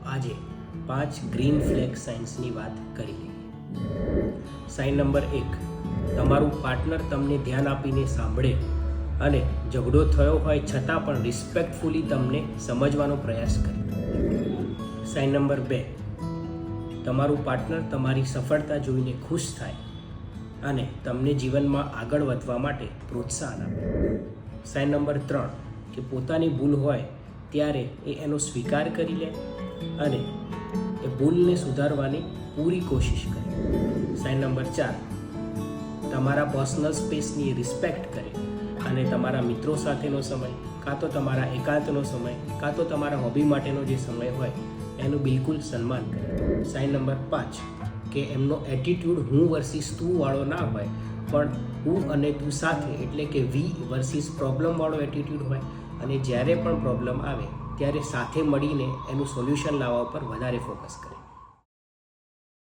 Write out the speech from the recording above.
આજે 5 green flag સાઇન્સની વાત કરી લઈએ. સાઇન નંબર 1, તમારું પાર્ટનર તમને ધ્યાન આપીને સાંભળે અને ઝઘડો થયો હોય છતાં પણ રિસ્પેક્ટફુલી તમને સમજવાનો પ્રયાસ કરે. સાઇન નંબર 2, તમારું પાર્ટનર તમારી સફળતા જોઈને ખુશ થાય અને તમને જીવનમાં આગળ વધવા માટે પ્રોત્સાહન આપે. સાઇન નંબર 3, કે પોતાની ભૂલ હોય ત્યારે એનો સ્વીકાર કરી લે અને એ ભૂલને સુધારવાની પૂરી કોશિશ કરે. સાઇન નંબર 4, તમારા પર્સનલ સ્પેસની રિસ્પેક્ટ કરે અને તમારા મિત્રો સાથેનો સમય, કાં તો તમારા એકાંતનો સમય, કાં તો તમારા હોબી માટેનો જે સમય હોય એનું બિલકુલ સન્માન કરે. સાઇન નંબર 5, કે એમનો એટીટ્યૂડ હું વર્સિસ તું વાળો ના હોય, પણ હું અને તું સાથે, એટલે કે વી વર્સિસ પ્રોબ્લેમ વાળો એટીટ્યૂડ હોય અને જ્યારે પણ પ્રોબ્લેમ આવે ત્યારે સાથે મળીને એનું સોલ્યુશન લાવવા ઉપર વધારે ફોકસ કરે.